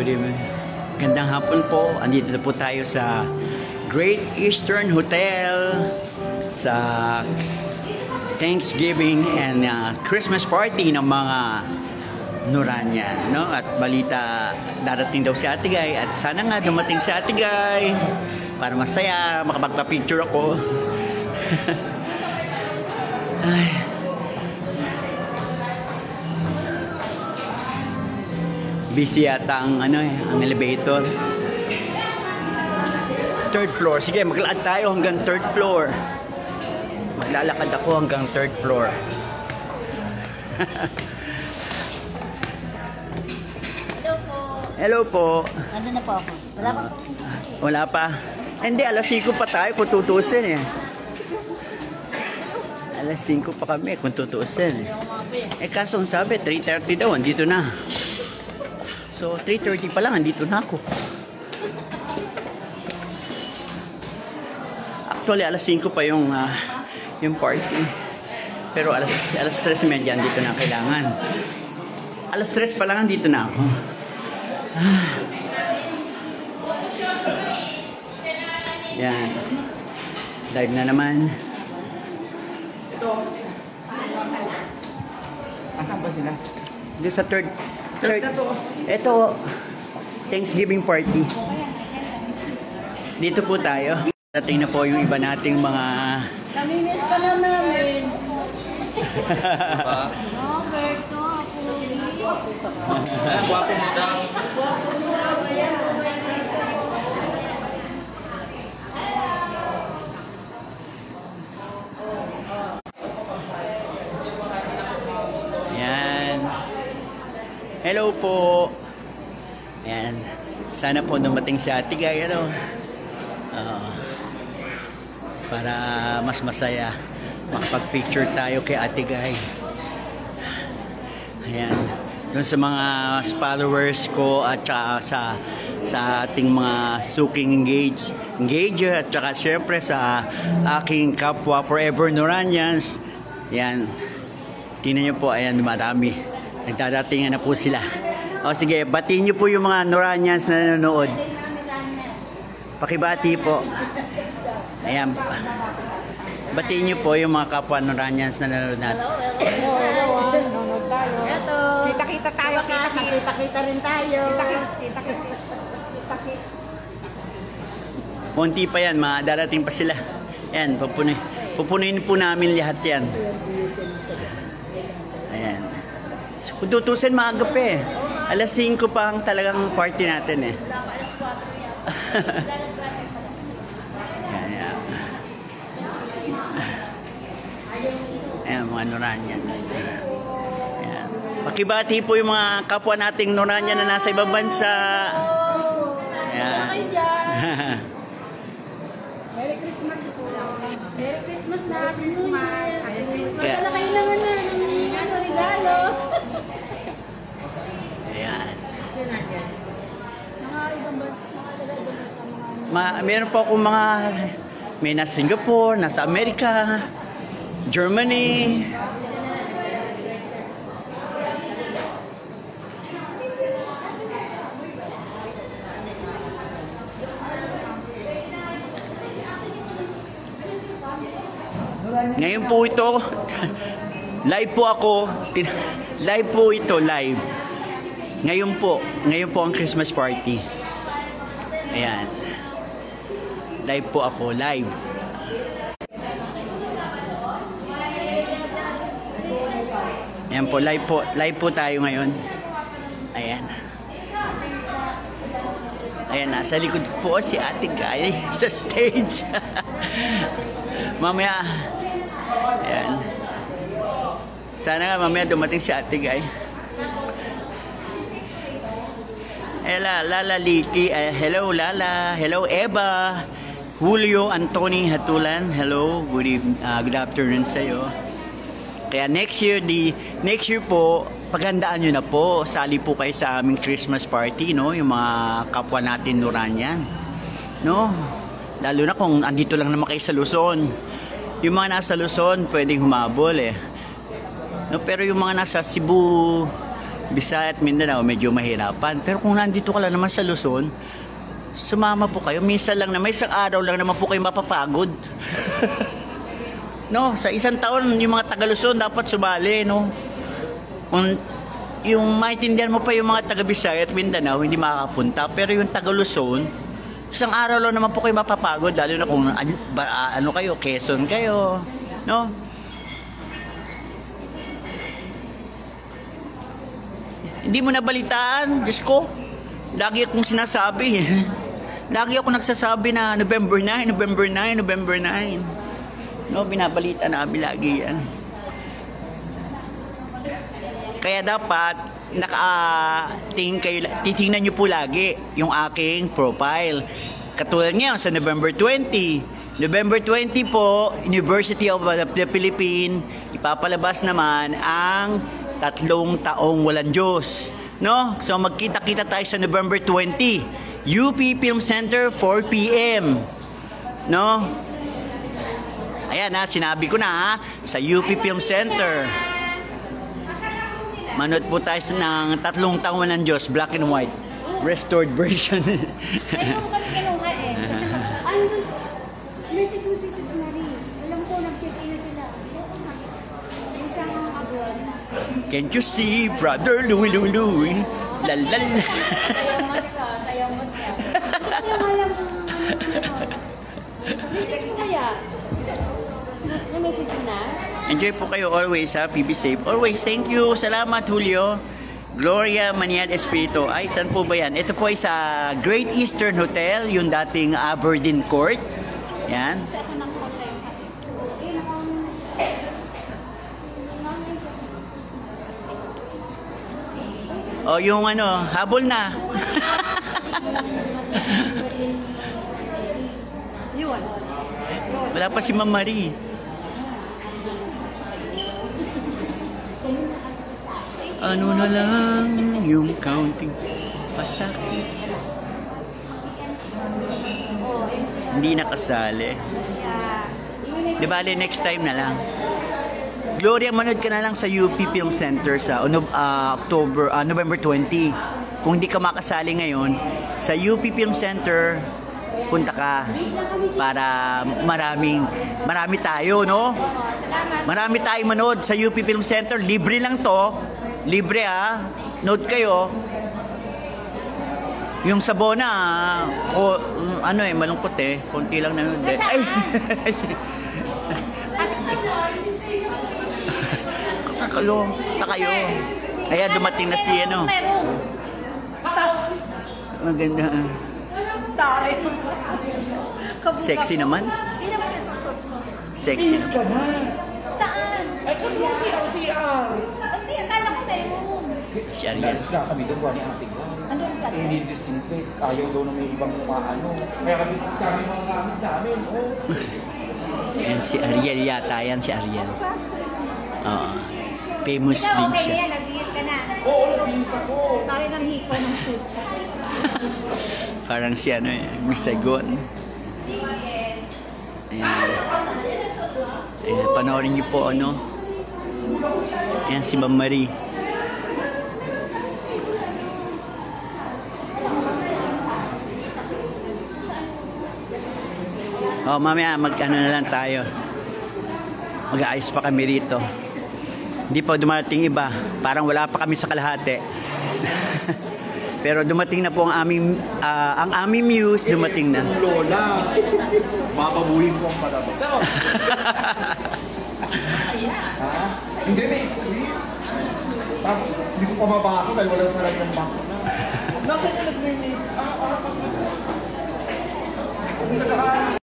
Good evening. Gandang hapon po. Andito na po tayo sa Great Eastern Hotel sa Thanksgiving and Christmas party ng mga Noranyan, no? At balita, darating daw si Ate Guy at sana nga dumating si Ate Guy para masaya, makapagpa-picture ako. Ay. Busy yata ang ang elevator. Third floor. Sige, maglakad tayo hanggang third floor. Maglalakad ako hanggang third floor. Hello po. Hello po. Nandun na po ako. Wala pa po. Wala pa. Hindi, alas 5 pa tayo kung tutusin eh. Alas 5 pa kami kung tutusin eh. Kaso ang sabi, 3:30 daw, andito na. So, 3:30 pa lang, andito na ako. Actually, alas 5 pa yung party. Pero alas 3:30 andito na kailangan. Alas 3 pa lang andito na ako. Yan. Dive na naman. Ito. Asan ba sila? Dito sa third. Ito, Thanksgiving party. Dito po tayo. Dating na po yung iba nating mga... Namimiss ka lang namin. Roberto, Apuli. Guwapo mo daw. Guwapo mo daw. Ayan. Hello po. Ayan. Sana po dumating si Ate Guy, para mas masaya makapag-picture tayo kay Ate Guy. Ayan. Doon sa mga followers ko at sa ating mga suking engager at saka syempre sa aking kapwa Forever Noranians. Ayan. Tingnan nyo po, ayan, marami. Nagdadatingan na po sila. O sige, batiin nyo po yung mga Noranians na nanonood. Pakibati po. Ayan. Batiin nyo po yung mga kapwa Noranians na nanonood natin. Hello, nanonood tayo. Kita-kita tayo, kita-kita rin tayo. Kita-kita. Konti pa yan, darating pa sila. Ayan, pupunuin po namin lahat yan. Ayan. So, kung tutusin, maaga pa eh. Alas 5 pa ang talagang party natin eh. Ayan. Ayan, mga Noranians. Ayan. Pakibati po yung mga kapwa nating Noranian na nasa ibang bansa. Ayan. Merry Christmas po. Merry Christmas na. Christmas. Wala kailangan na ng regalo. Ayan. Mga ibang bansa, mga Meron po akong may nasa Singapore, nasa Amerika, Germany. Ngayon po ito, live po ako, live po ito, live. Ngayon po ang Christmas party. Ayan. Live po ako, live. Ayan po, live po tayo ngayon. Ayan. Ayan, nasa likod po si Ate Guy sa stage. Mamaya, ayan. Sana nga mamaya dumating si Ate Guy. Lala Liki, hello Lala, hello Eva, Julio Anthony Hatulan, hello, good afternoon sa iyo. Kaya next year po, paghandaan nyo na po, sali po kayo sa aming Christmas party, no? Yung mga kapwa natin Noranian, no? Lalo na kung andito lang naman kayo sa Luzon. Yung mga nasa Luzon, pwedeng humabol eh. No, pero yung mga nasa Cebu, Bisaya at Mindanao, medyo mahirapan. Pero kung nandito ka lang naman sa Luzon, sumama po kayo. Minsan lang naman, isang araw lang naman po kayo mapapagod. No, sa isang taon, yung mga taga Luzon dapat sumali, no? Kung yung maintindihan mo pa yung mga taga Bisaya at Mindanao, hindi makakapunta. Pero yung taga Luzon, isang araw lang naman po kayo mapapagod, lalo na kung ano kayo, Quezon kayo, no? Hindi mo nabalitaan, Diyos ko. Lagi akong sinasabi. Lagi ako nagsasabi na November 9, November 9, November 9. No, binabalita namin lagi yan. Kaya dapat titingnan nyo po lagi yung aking profile. Katulad ngayon sa November 20. November 20 po, University of the Philippines, ipapalabas naman ang 3 taong walang Diyos. No? So magkita-kita tayo sa November 20. UP Film Center, 4 p.m. No? Ayan ha, sinabi ko na ha, sa UP Film Center. Manood po tayo ng 3 taong walang Diyos, black and white. Restored version. Message mo si Sus Marie. Alam ko, nag-check-in na sila. Isang abroad. Can't you see, brother Louie Louie Louie? Lalal. Sayaw mo siya, sayaw mo siya. Hindi ko alam kung message mo kaya? Na-message mo na? Enjoy po kayo always ha, be safe. Always, thank you. Salamat Julio. Gloria Manial Espiritu. Ay, saan po ba yan? Ito po ay sa Great Eastern Hotel, yung dating Aberdeen Court. Yan. Isa ako ng online. O yung ano, habol na. Yun. Wala pa si Ma'am Marie. Ano na lang yung counting pasakit. Hindi nakasali. Di bale, next time na lang. Gloria, manood ka na lang sa UP Film Center sa November 20. Kung hindi ka makasali ngayon, sa UP Film Center, punta ka para marami tayo, no? Marami tayong manood sa UP Film Center. Libre lang to. Libre ha. Note kayo. Yung Sabona, ano eh, malungkot eh. Konti lang nanood eh. Ay! Kayo. Ayan, dumating na si ano. Maganda. Sexy naman. Hindi naman yung susot. Sexy naman. Saan? Ay, kasi yung CR. Hindi, akala ko na yun. Si Ariel. Nalis na kami doon, wani ating ko. Ano yung sabi? Hindi disinfect. Ayaw daw na may ibang kumaano. Kaya kami mga gamit namin. Yan si Ariel yata. Yan si Ariel. Oo. Famous din Okay siya. na yan, nag-iis ka na. Oo, nabihis ako. Pari ng hiko ng sucha. Parang si ano eh, Miss Saigon. Ayan. Ayan, panoorin niyo po ano. Ayan si Ma'am Marie. Oh, mamaya mag-ano na lang tayo. Mag-aayos pa kami rito. Hindi pa dumating iba. Parang wala pa kami sa kalahati. Pero dumating na po ang aming muse, dumating na. Lola. Makabuhin ko ang palabas. Saan? Ha? Hindi, may screen. Tapos, hindi ko pa mabasa dahil walang sarap ng bangko na. Nasaan ka nag-make?